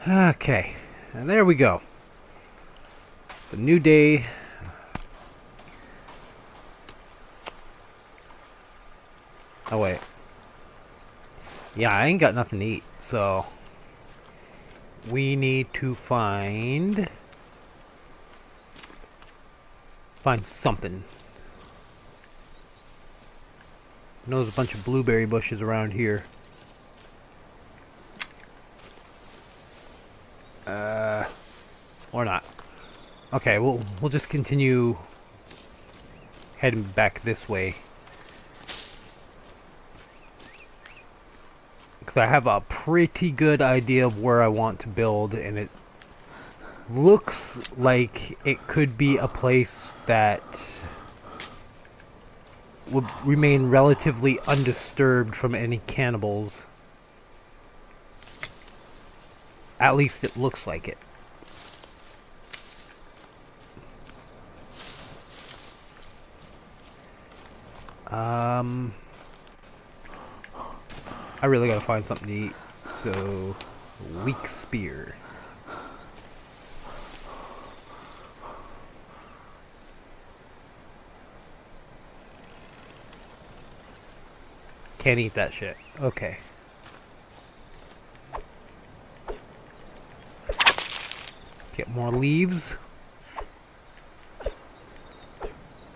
Okay, and there we go. It's a new day. Oh wait. Yeah, I ain't got nothing to eat, so we need to find something. I know there's a bunch of blueberry bushes around here. Or not. Okay, we'll just continue heading back this way. Because I have a pretty good idea of where I want to build, and it looks like it could be a place that would remain relatively undisturbed from any cannibals. At least it looks like it. I really gotta find something to eat, so weak spear. Can't eat that shit. Okay. Get more leaves.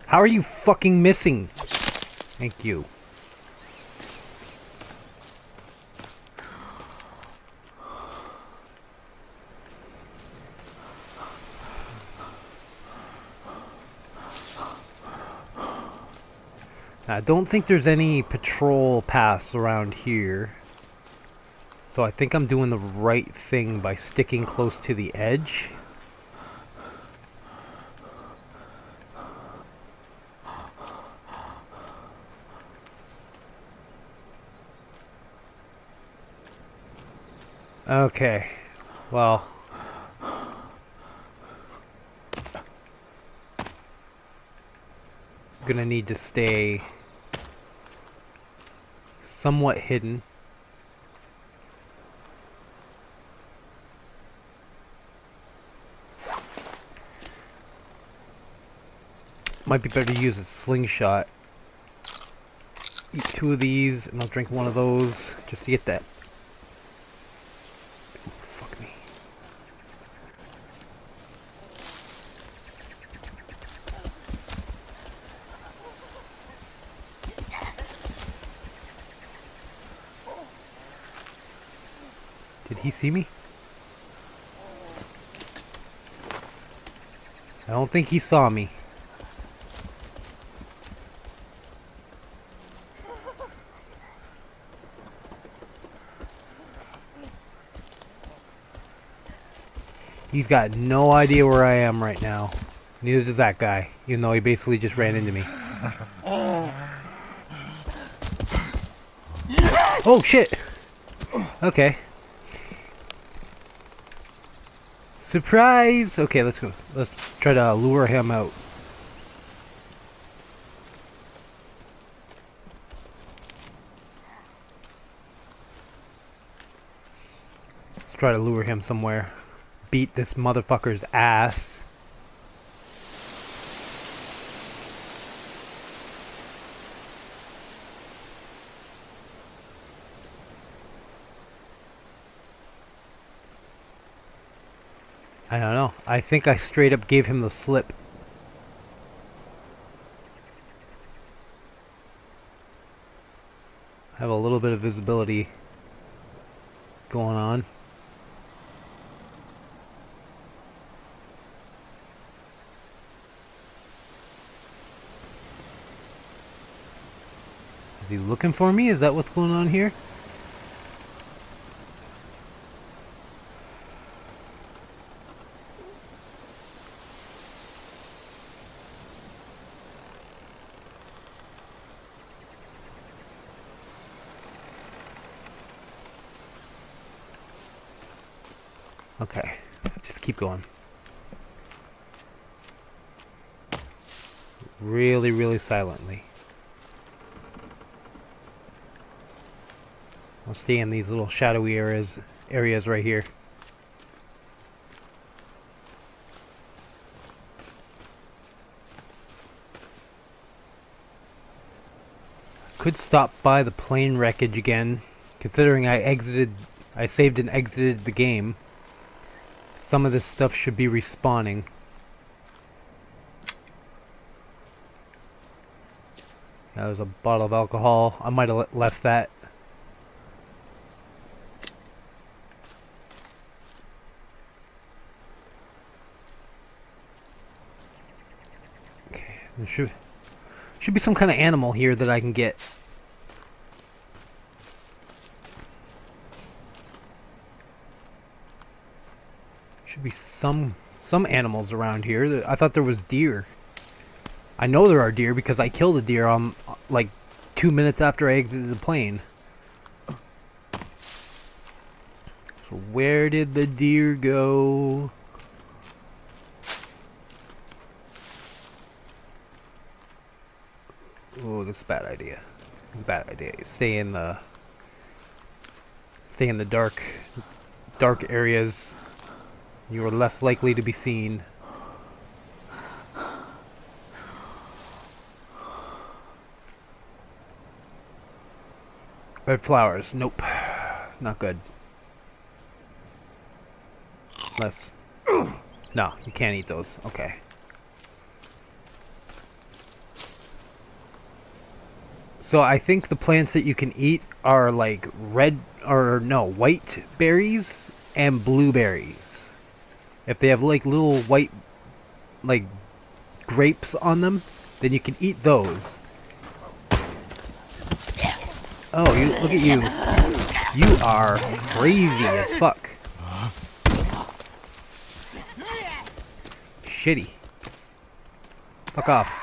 How are you fucking missing? Thank you. I don't think there's any patrol paths around here. So I think I'm doing the right thing by sticking close to the edge. Okay. Well, gonna need to stay somewhat hidden. Might be better to use a slingshot. Eat 2 of these, and I'll drink 1 of those, just to get that. Ooh, fuck me. Did he see me? I don't think he saw me. He's got no idea where I am right now. Neither does that guy, even though he basically just ran into me. Oh shit! Okay. Surprise! Okay, let's go. Let's try to lure him out. Let's try to lure him somewhere. Beat this motherfucker's ass. I don't know. I think I straight up gave him the slip. I have a little bit of visibility going on. Is he looking for me? Is that what's going on here? Okay, just keep going. Really, really silently. I'll stay in these little shadowy areas right here. could stop by the plane wreckage again, considering I saved and exited the game. Some of this stuff should be respawning. There's a bottle of alcohol. I might have left that. Okay, there should be some kind of animal here that I can get. Should be some animals around here. I thought there was deer. I know there are deer because I killed a deer like 2 minutes after I exited the plane. So where did the deer go? Oh, this is a bad idea. It's a bad idea. Stay in the dark areas. You are less likely to be seen. Red flowers. Nope. It's not good. Unless... No, you can't eat those. Okay. So I think the plants that you can eat are like white berries and blueberries. If they have like little white like grapes on them, then you can eat those. Oh, look at you. You are crazy as fuck. Shitty. Fuck off.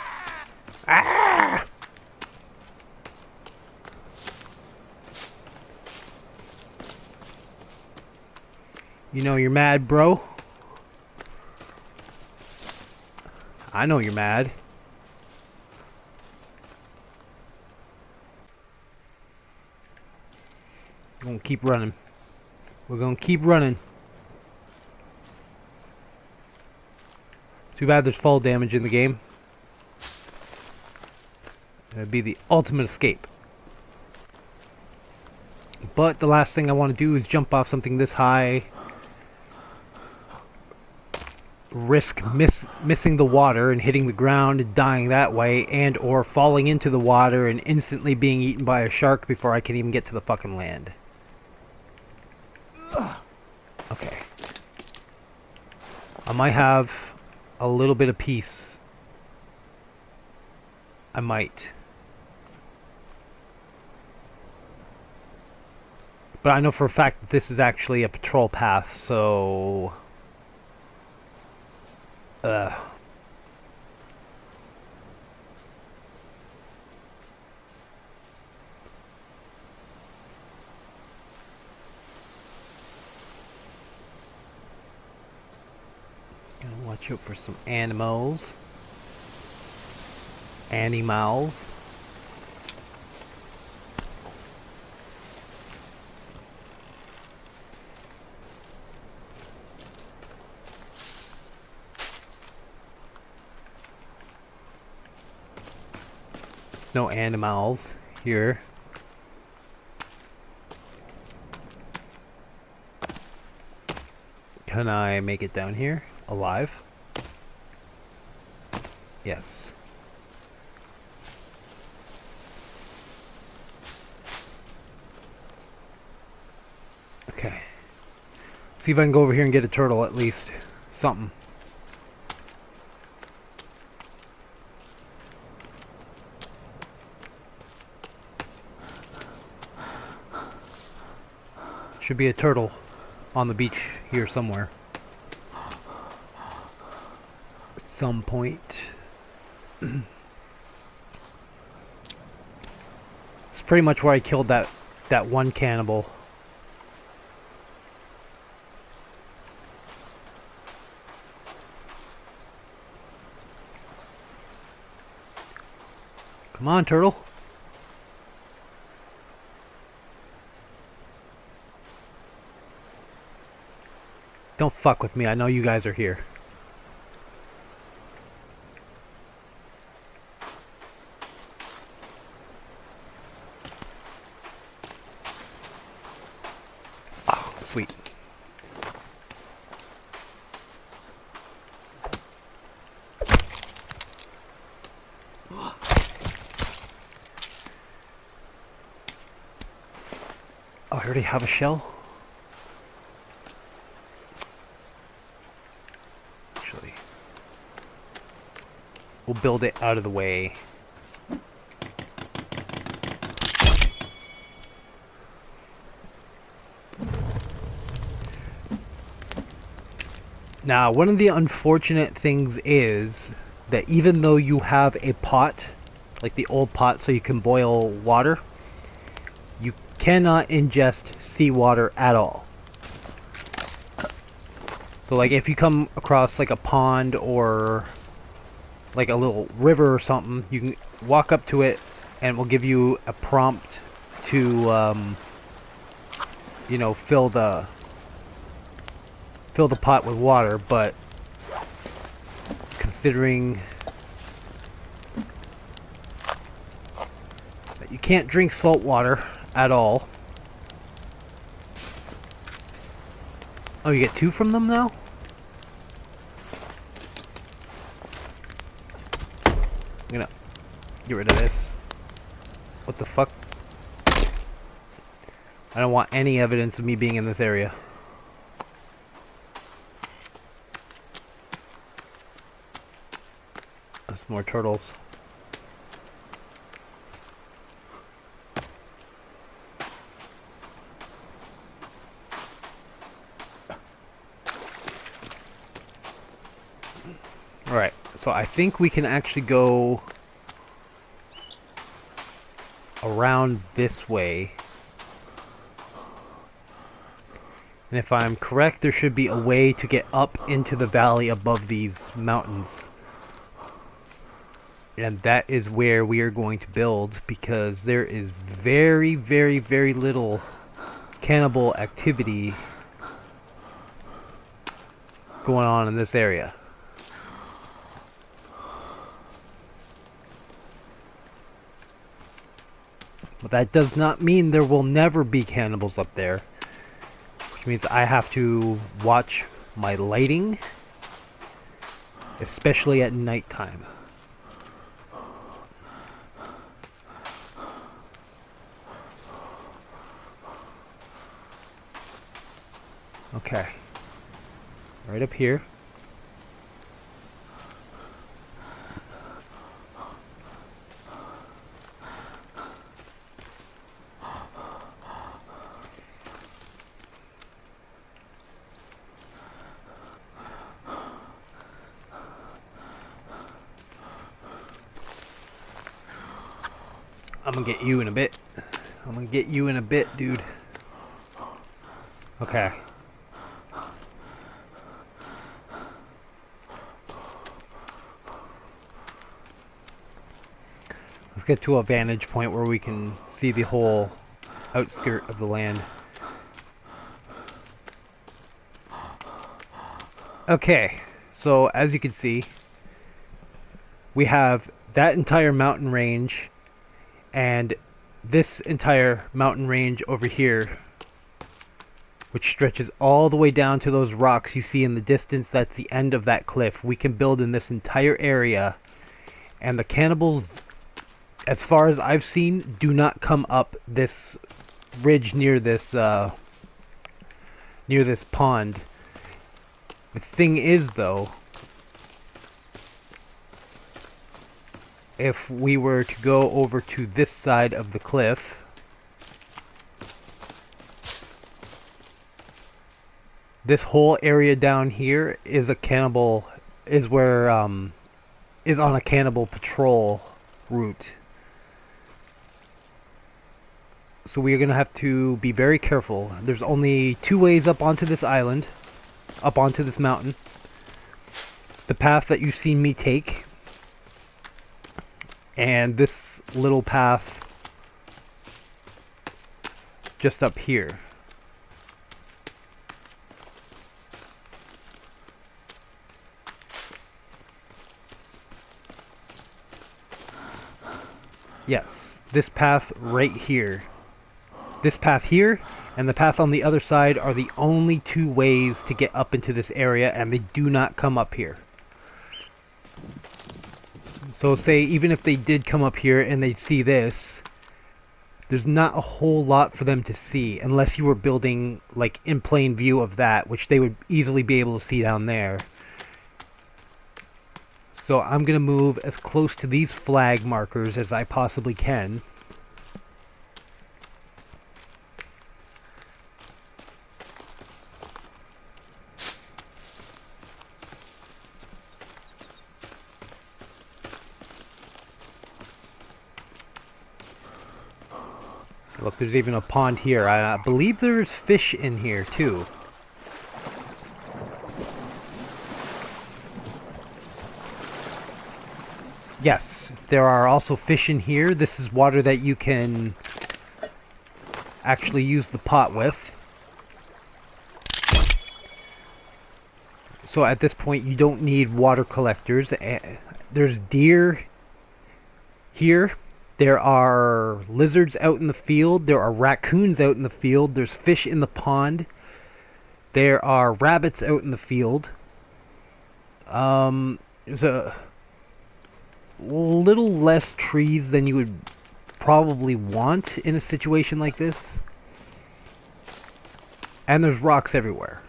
Ah! You know you're mad, bro. I know you're mad. We're gonna keep running. We're gonna keep running. Too bad there's fall damage in the game. It'd be the ultimate escape. But the last thing I want to do is jump off something this high. Risk missing the water and hitting the ground and dying that way, and or falling into the water and instantly being eaten by a shark before I can even get to the fucking land. Okay. I might have a little bit of peace. I might. But I know for a fact that this is actually a patrol path, so... Gotta watch out for some animals. Animals. No animals here. Can I make it down here alive? Yes. Okay. See if I can go over here and get a turtle at least. Something. Should be a turtle on the beach here somewhere. At some point. It's pretty much where I killed that one cannibal. Come on, turtle. Don't fuck with me. I know you guys are here. Sweet. Oh, I already have a shell? Actually, we'll build it out of the way. Now, one of the unfortunate things is that even though you have a pot, like the old pot so you can boil water, you cannot ingest seawater at all. So like if you come across like a pond or like a little river or something, you can walk up to it and it will give you a prompt to you know, fill the pot with water, but considering that you can't drink salt water at all. Oh, you get 2 from them now? I'm gonna get rid of this. What the fuck? I don't want any evidence of me being in this area. There's more turtles. Alright, so I think we can actually go around this way. And if I'm correct, there should be a way to get up into the valley above these mountains. And that is where we are going to build, because there is very, very, very little cannibal activity going on in this area. But that does not mean there will never be cannibals up there. Which means I have to watch my lighting, especially at nighttime. Okay. Right up here. I'm gonna get you in a bit. I'm gonna get you in a bit, dude. Okay. Let's get to a vantage point where we can see the whole outskirt of the land. Okay, so as you can see, we have that entire mountain range and this entire mountain range over here, which stretches all the way down to those rocks you see in the distance. That's the end of that cliff. We can build in this entire area, and the cannibals, as far as I've seen, do not come up this ridge near this pond. The thing is, though, if we were to go over to this side of the cliff, this whole area down here is a cannibal, is where is on a cannibal patrol route. So we are going to have to be very careful. There's only 2 ways up onto this island, up onto this mountain. The path that you've seen me take, and this little path just up here. Yes, this path right here. This path here and the path on the other side are the only two ways to get up into this area, and they do not come up here. So say even if they did come up here and they'd see this, there's not a whole lot for them to see unless you were building like in plain view of that, which they would easily be able to see down there. So I'm going to move as close to these flag markers as I possibly can. Look, there's even a pond here. I believe there's fish in here too. Yes, there are also fish in here. This is water that you can actually use the pot with. So at this point you don't need water collectors. There's deer here. There are lizards out in the field. There are raccoons out in the field. There's fish in the pond. There are rabbits out in the field. There's a little less trees than you would probably want in a situation like this. And there's rocks everywhere.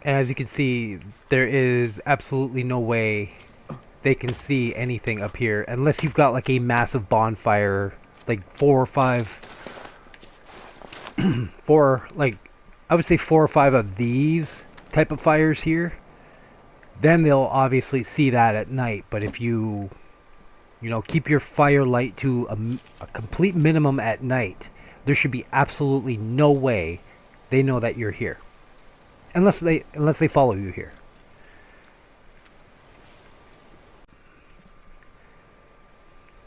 And as you can see, there is absolutely no way they can see anything up here unless you've got like a massive bonfire, like I would say 4 or 5 of these type of fires here. Then they'll obviously see that at night. But if you keep your firelight to a complete minimum at night, there should be absolutely no way they know that you're here, unless they follow you here.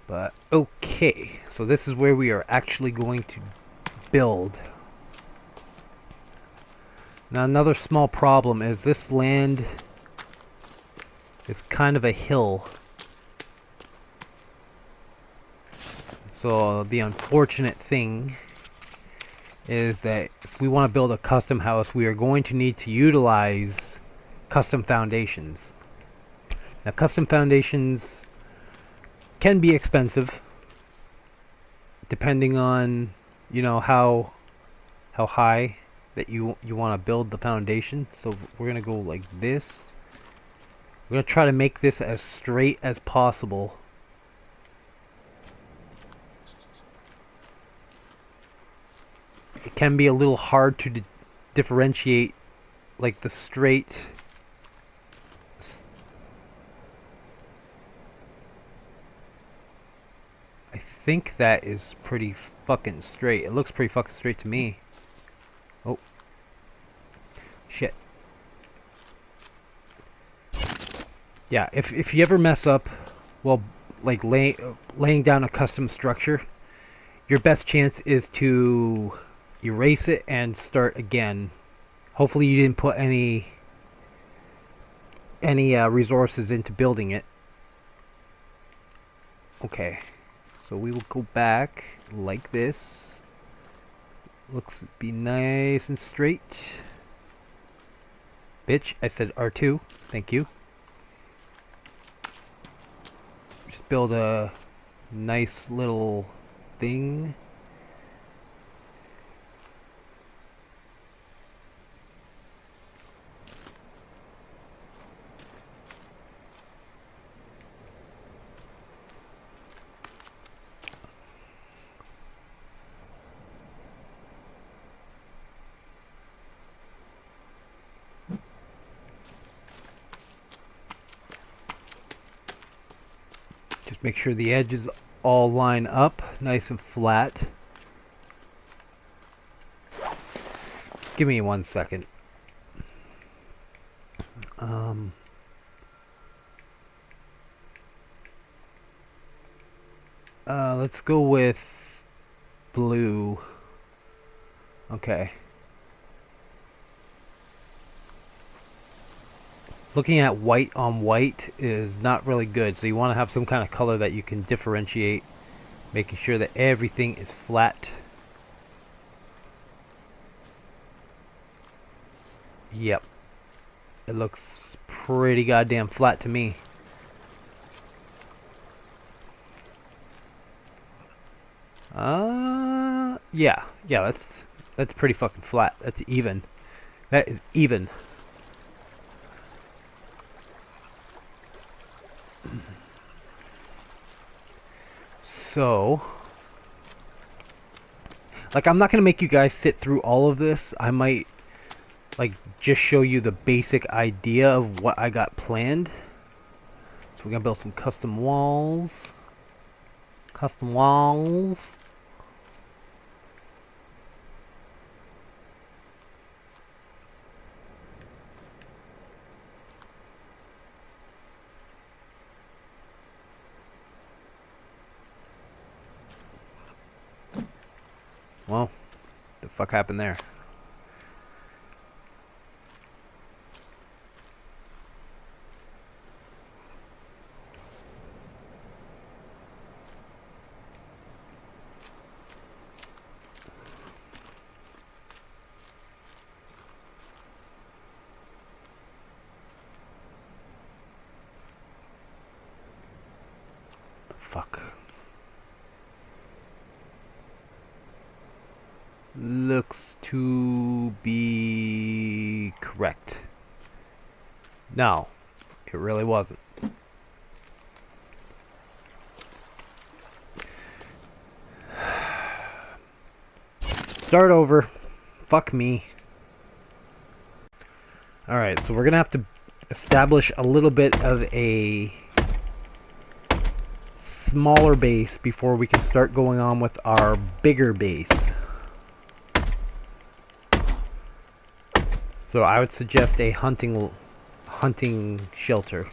But okay, so this is where we are actually going to build. Now another small problem is this land is kind of a hill. So the unfortunate thing is that if we want to build a custom house, we are going to need to utilize custom foundations. Now custom foundations can be expensive depending on how high that you want to build the foundation. So we're gonna go like this. We're gonna try to make this as straight as possible. It can be a little hard to differentiate like the straight. I think that is pretty fucking straight. It looks pretty fucking straight to me. Oh. Shit. Yeah, if you ever mess up while like laying down a custom structure, your best chance is to erase it and start again. Hopefully you didn't put any resources into building it. Okay. So we will go back like this. Looks to be nice and straight. Bitch, I said R2. Thank you. Just build a nice little thing. Just make sure the edges all line up nice and flat. Give me 1 second. Let's go with blue. Okay. Looking at white on white is not really good, so you want to have some kind of color that you can differentiate, making sure that everything is flat. Yep. It looks pretty goddamn flat to me. Yeah. Yeah, that's pretty fucking flat. That's even. That is even. So, like, I'm not gonna make you guys sit through all of this. I might, like, just show you the basic idea of what I got planned. So we're gonna build some custom walls. Custom walls. Well, the fuck happened there? Fuck. Looks to be correct. No, it really wasn't. Start over. Fuck me. Alright, so we're gonna have to establish a little bit of a smaller base before we can start going on with our bigger base. So I would suggest a hunting shelter.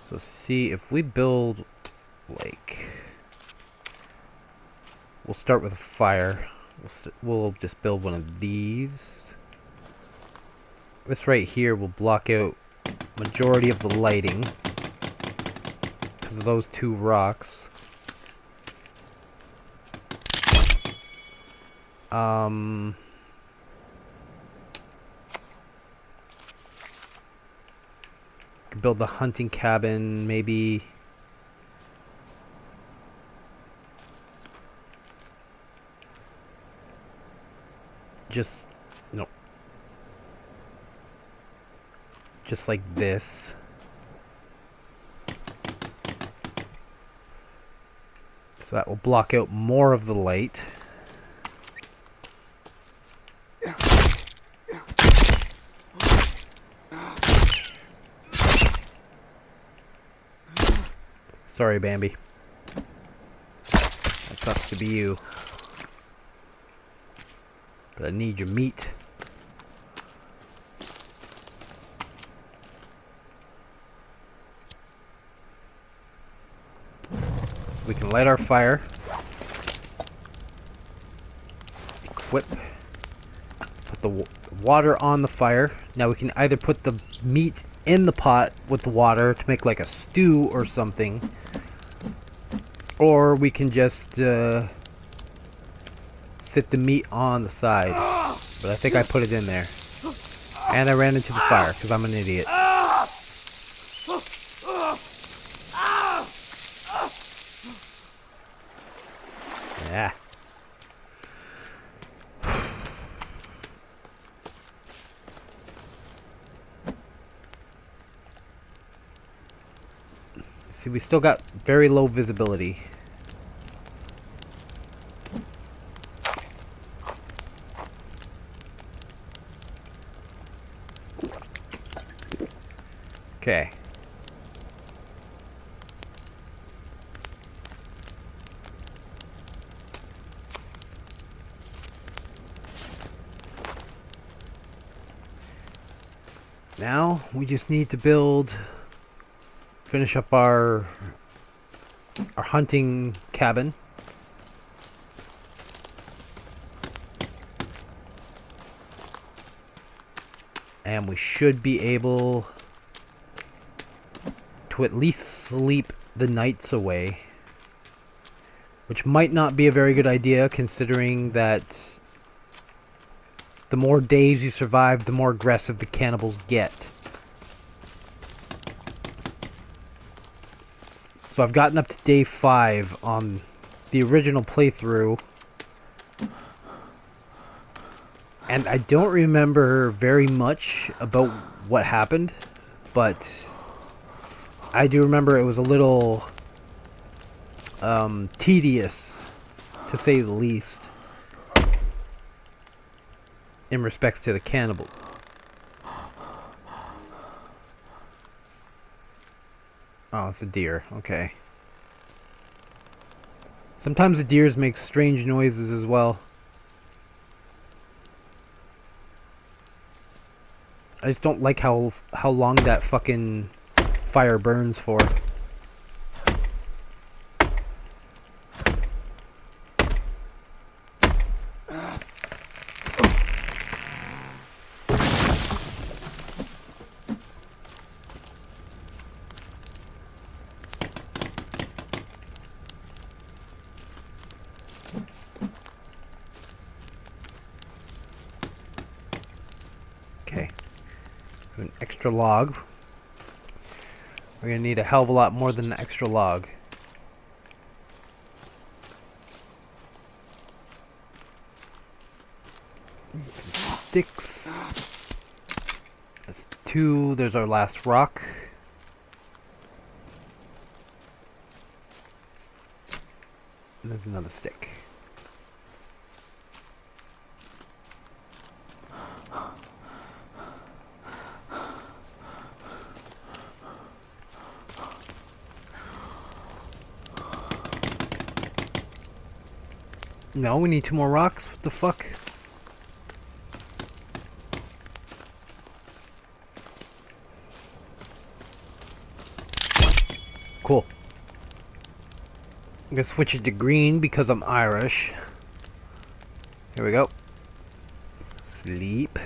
So see if we build, like, we'll start with a fire. We'll just build one of these. This right here will block out majority of the lighting because of those two rocks. Could build the hunting cabin, maybe. Just no. Just like this. So that will block out more of the light. Sorry, Bambi. That sucks to be you. But I need your meat. We can light our fire. Equip. Put the water on the fire. Now we can either put the meat in the pot with the water to make like a stew or something. Or we can just sit the meat on the side. But I think I put it in there. And I ran into the fire because I'm an idiot. Yeah. See, we still got very low visibility. Okay. Now we just need to finish up our hunting cabin. And we should be able to at least sleep the nights away. Which might not be a very good idea, considering that the more days you survive, the more aggressive the cannibals get. So I've gotten up to day 5 on the original playthrough. And I don't remember very much about what happened, but I do remember it was a little tedious, to say the least, in respects to the cannibals. Oh, it's a deer. Okay. Sometimes the deers make strange noises as well. I just don't like how long that fucking fire burns for. Okay. An extra log. We're gonna need a hell of a lot more than an extra log. Need some sticks. That's 2. There's our last rock. And there's another stick. No, we need 2 more rocks. What the fuck? Cool. I'm gonna switch it to green because I'm Irish. Here we go. Sleep.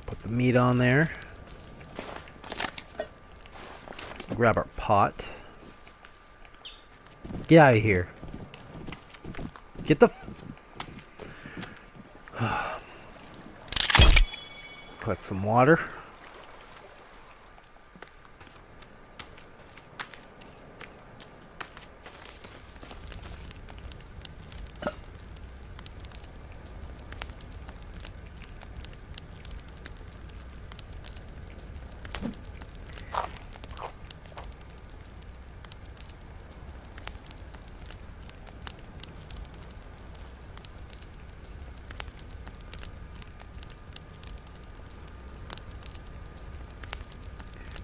Put the meat on there. Grab our pot. Get out of here. Get the... Collect some water.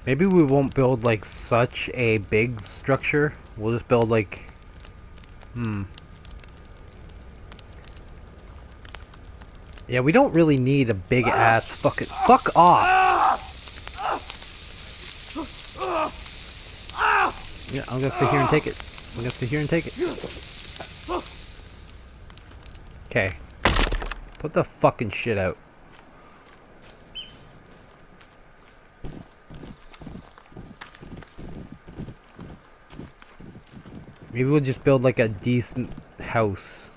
Maybe we won't build like such a big structure. We'll just build like... Yeah, we don't really need a big ass fucking... Fuck off! Yeah, I'm gonna sit here and take it. I'm gonna sit here and take it. Okay. Put the fucking shit out. Maybe we'll just build like a decent house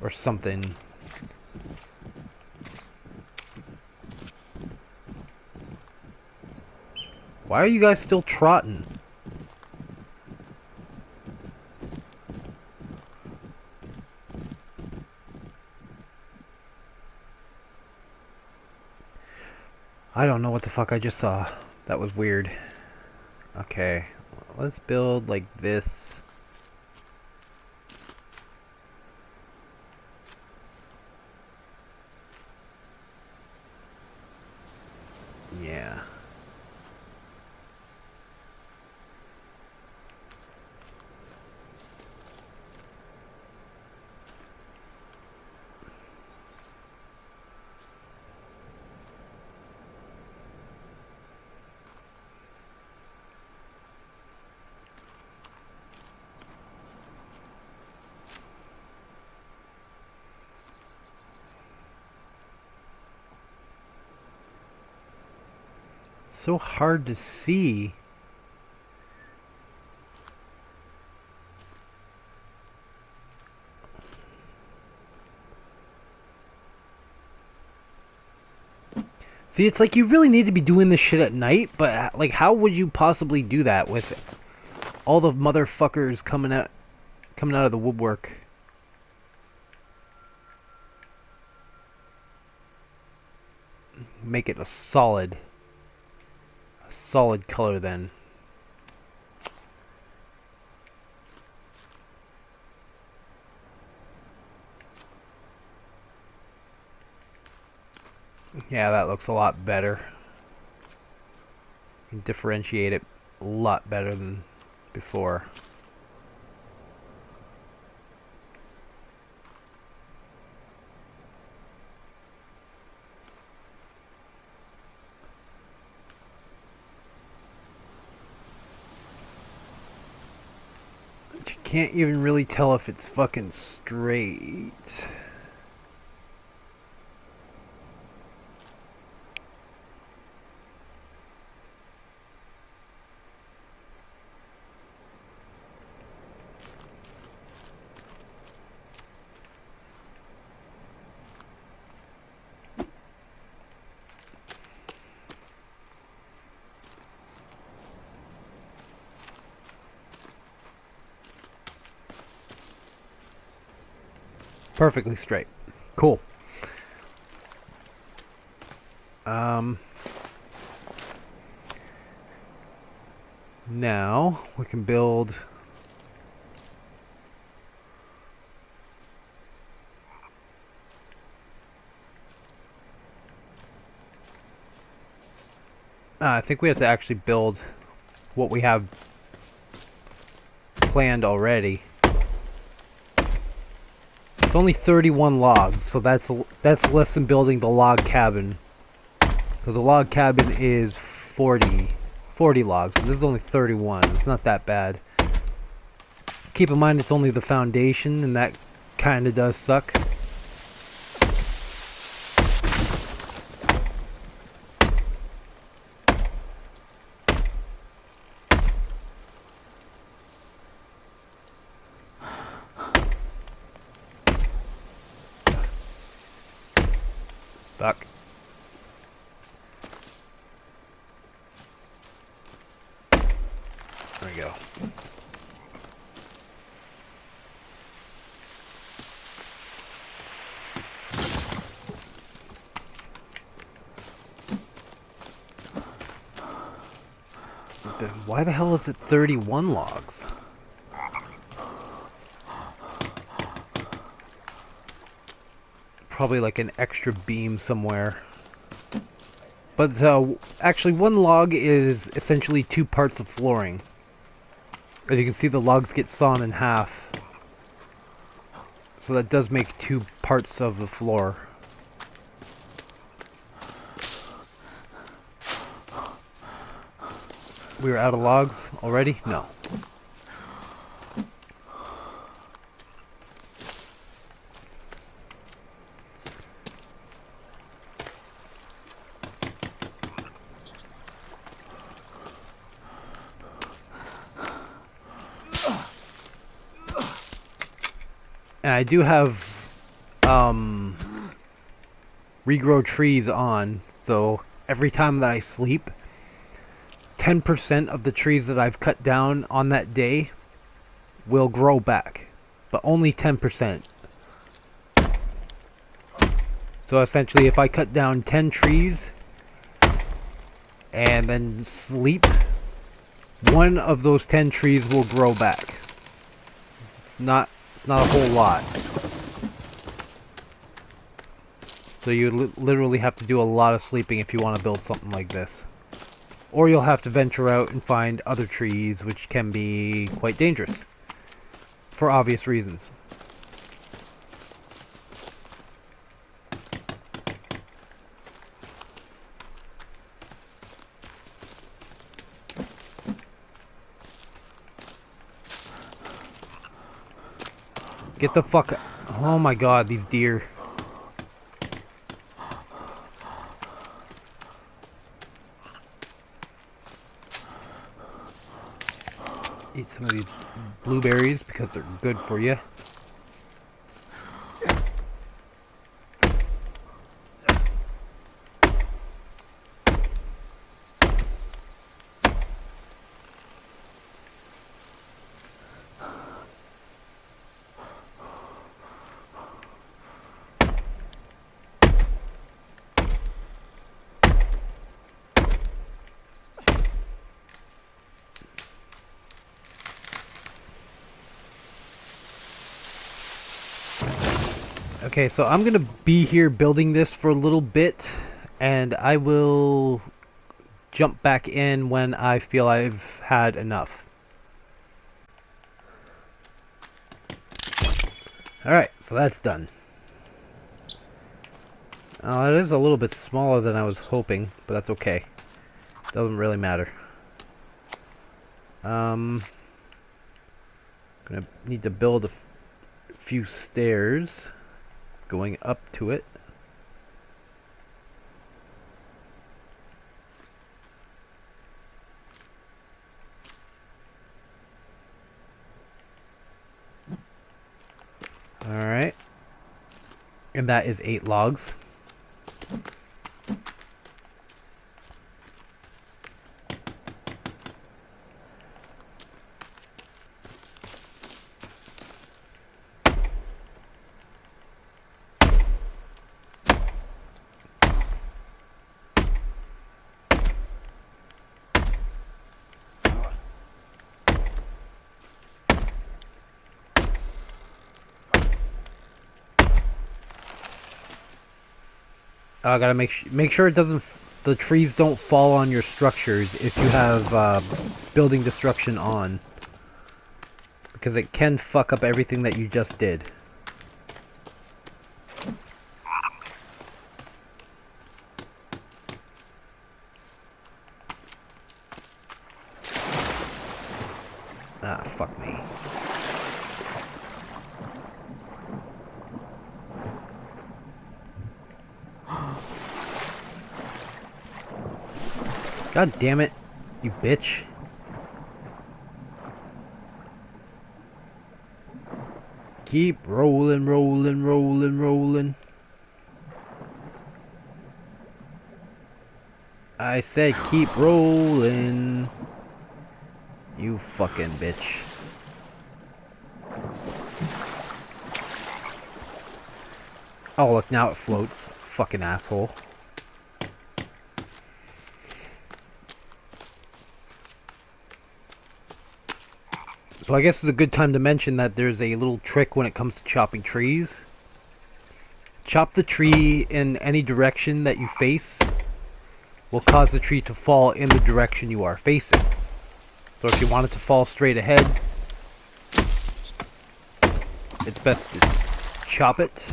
or something. Why are you guys still trotting? I don't know what the fuck I just saw. That was weird. Okay, let's build like this. Yeah. so hard to see. See, it's like you really need to be doing this shit at night, but like, how would you possibly do that with all the motherfuckers coming out of the woodwork? Make it a solid color then. Yeah, that looks a lot better. You can differentiate it a lot better than before. But you can't even really tell if it's fucking straight. Perfectly straight. Cool. Now we can build I think we have to actually build what we have planned already. It's only 31 logs, so that's less than building the log cabin. Because the log cabin is 40 logs, so this is only 31. It's not that bad. Keep in mind it's only the foundation, and that kind of does suck. Fuck. There we go. Why the hell is it 31 logs? Probably like an extra beam somewhere. But actually one log is essentially 2 parts of flooring. As you can see, the logs get sawn in half. So that does make 2 parts of the floor. We were out of logs already? No. And I do have regrow trees on, so every time that I sleep, 10% of the trees that I've cut down on that day will grow back, but only 10%. So essentially, if I cut down 10 trees and then sleep, one of those 10 trees will grow back. It's not a whole lot. So you literally have to do a lot of sleeping if you want to build something like this. Or you'll have to venture out and find other trees, which can be quite dangerous. For obvious reasons. Get the fuck... Oh my god, these deer. Eat some of these blueberries because they're good for you. Okay, so I'm gonna be here building this for a little bit, and I will jump back in when I feel I've had enough. Alright, so that's done. It is a little bit smaller than I was hoping, but that's okay. Doesn't really matter. Gonna need to build a few stairs going up to it. Alright. And that is 8 logs. I gotta make sure it doesn't. The trees don't fall on your structures if you have building destruction on, because it can fuck up everything that you just did. Ah, fuck me. God damn it, you bitch. Keep rolling, rolling, rolling, rolling. I said keep rolling. You fucking bitch. Oh look, now it floats. Fucking asshole. So I guess it's a good time to mention that there's a little trick when it comes to chopping trees. Chop the tree in any direction that you face will cause the tree to fall in the direction you are facing. So if you want it to fall straight ahead, it's best to chop it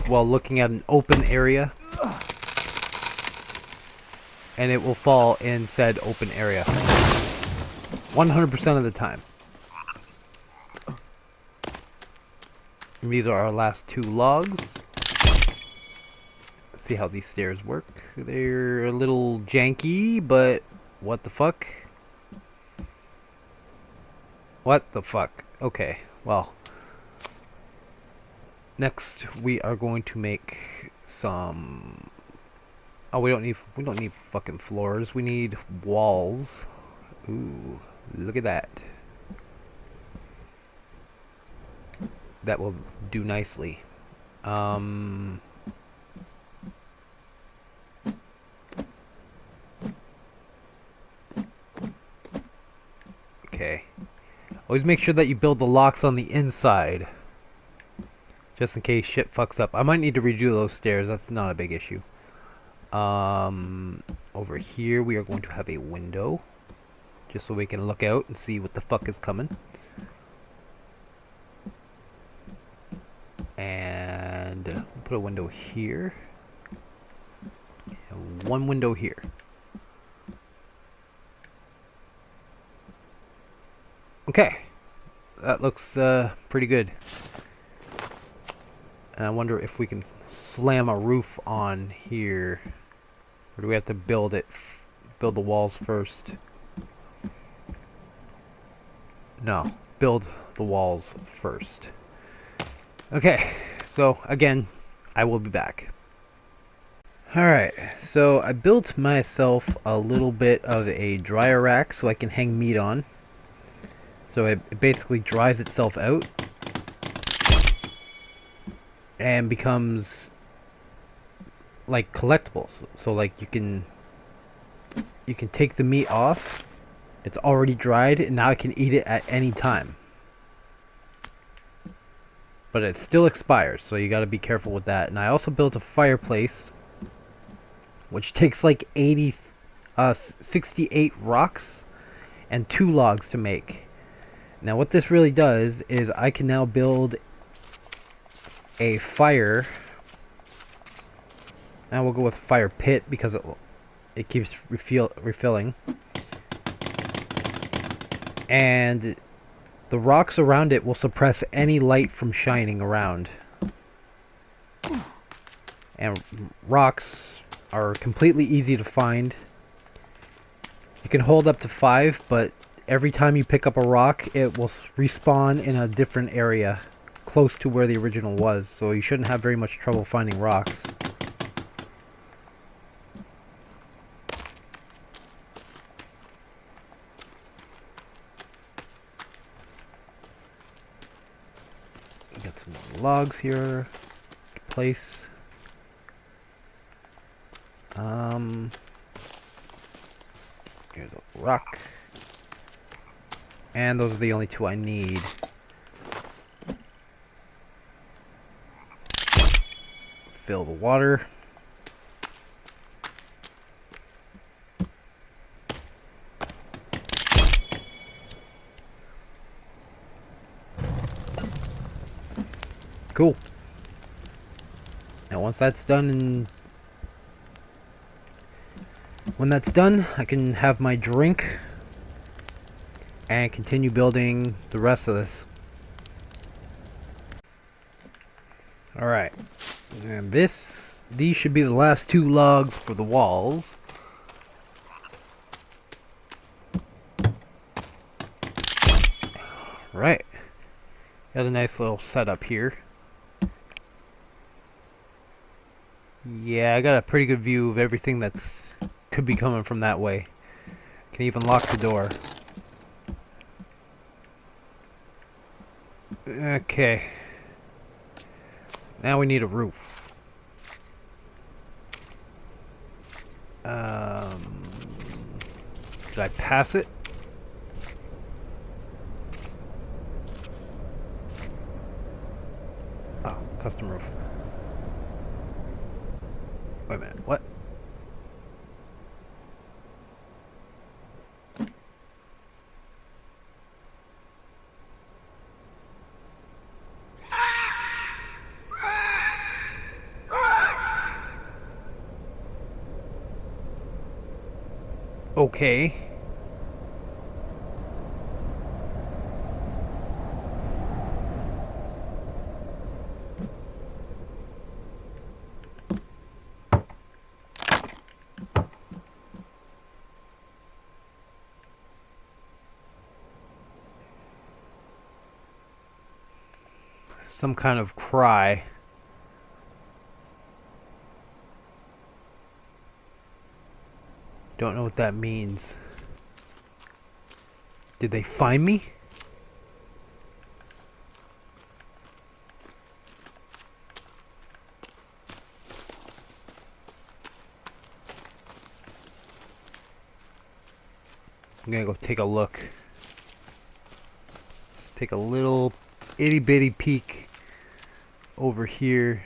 while looking at an open area, and it will fall in said open area 100% of the time. And these are our last 2 logs. Let's see how these stairs work. They're a little janky, but what the fuck? What the fuck? Okay, well. Next we are going to make some... Oh, we don't need fucking floors. We need walls. Ooh, look at that. That will do nicely. Okay. Always make sure that you build the locks on the inside, just in case shit fucks up. I might need to redo those stairs. That's not a big issue. Over here we are going to have a window, just so we can look out and see what the fuck is coming. And put a window here. And 1 window here. Okay. That looks pretty good. And I wonder if we can slam a roof on here. Or do we have to build it? Build the walls first? No, build the walls first. Okay, so again, I will be back. Alright, so I built myself a little bit of a dryer rack so I can hang meat on. So it basically dries itself out and becomes like collectibles. So like you can take the meat off. It's already dried and now I can eat it at any time. But it still expires, so you got to be careful with that. And I also built a fireplace which takes like 68 rocks and 2 logs to make. Now what this really does is I can now build a fire. Now we'll go with fire pit because it keeps refilling. And the rocks around it will suppress any light from shining around. And rocks are completely easy to find. You can hold up to 5, but every time you pick up a rock, it will respawn in a different area close to where the original was, so you shouldn't have very much trouble finding rocks. Got some more logs here to place. Here's a rock. And those are the only 2 I need. Fill the water. Cool. Now once that's done, when that's done, I can have my drink and continue building the rest of this. Alright. And these should be the last 2 logs for the walls. Right. Got a nice little setup here. Yeah, I got a pretty good view of everything that's could be coming from that way. Can even lock the door. Okay. Now we need a roof. Did I pass it? Oh, custom roof. Wait a minute, what? Okay. Some kind of cry. Don't know what that means. Did they find me? I'm gonna go take a look. Take a little itty bitty peek over here.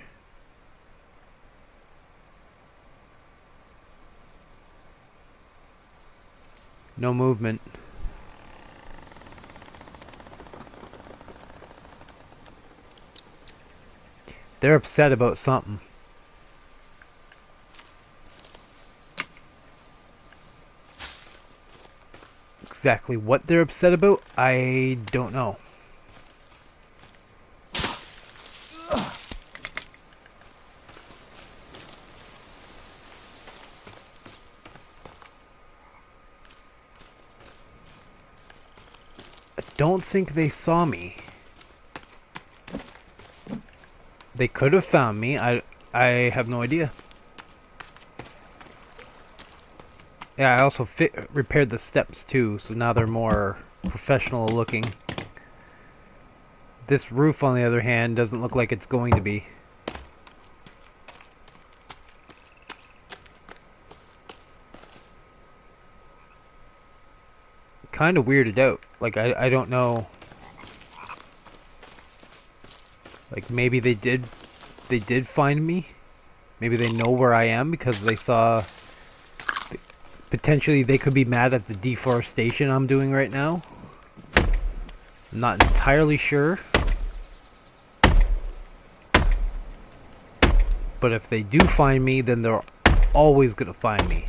No movement. They're upset about something. Exactly what they're upset about, I don't know. don't think they saw me. They could have found me. I have no idea. Yeah, I also repaired the steps too, so now they're more professional looking. This roof, on the other hand, doesn't look like it's going to be. Kind of weirded out. Like, I don't know. Like, maybe they did find me. Maybe they know where I am because they saw... Potentially they could be mad at the deforestation I'm doing right now. I'm not entirely sure. But if they do find me, then they're always gonna find me.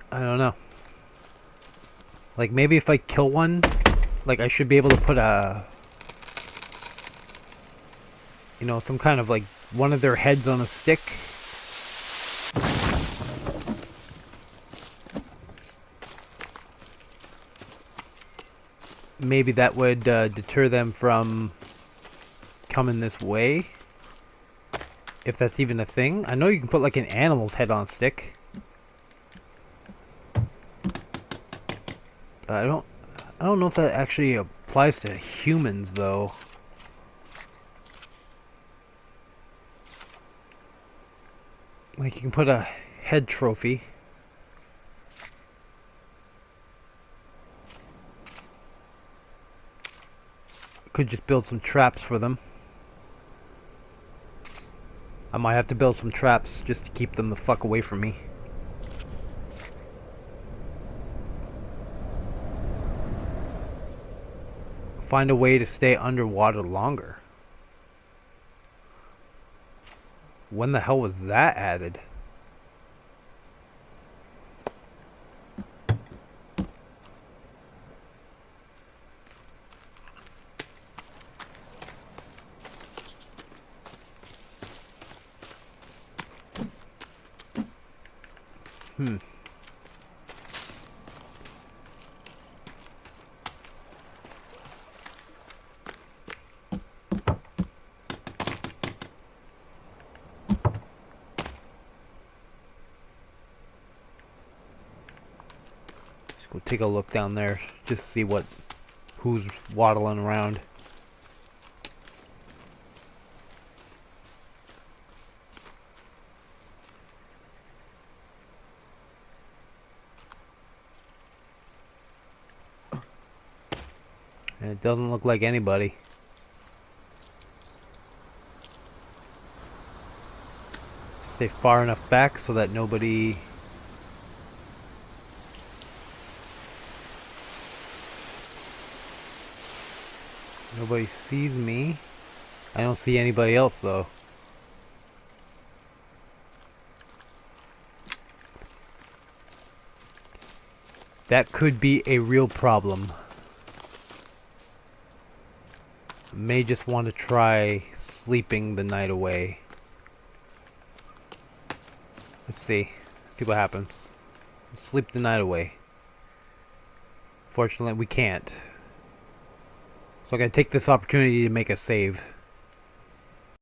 I don't know. Like, maybe if I kill one, like, I should be able to put a... You know, some kind of, like, one of their heads on a stick. Maybe that would deter them from coming this way. If that's even a thing. I know you can put, like, an animal's head on a stick. I don't know if that actually applies to humans, though. Like, you can put a head trophy. Could just build some traps for them. I might have to build some traps just to keep them the fuck away from me. Find a way to stay underwater longer. When the hell was that added? Just go take a look down there, just see who's waddling around. And it doesn't look like anybody. Stay far enough back so that nobody sees me. I don't see anybody else though. That could be a real problem. May just want to try sleeping the night away. Let's see what happens. Sleep the night away. Fortunately, we can't. So I'm gonna take this opportunity to make a save.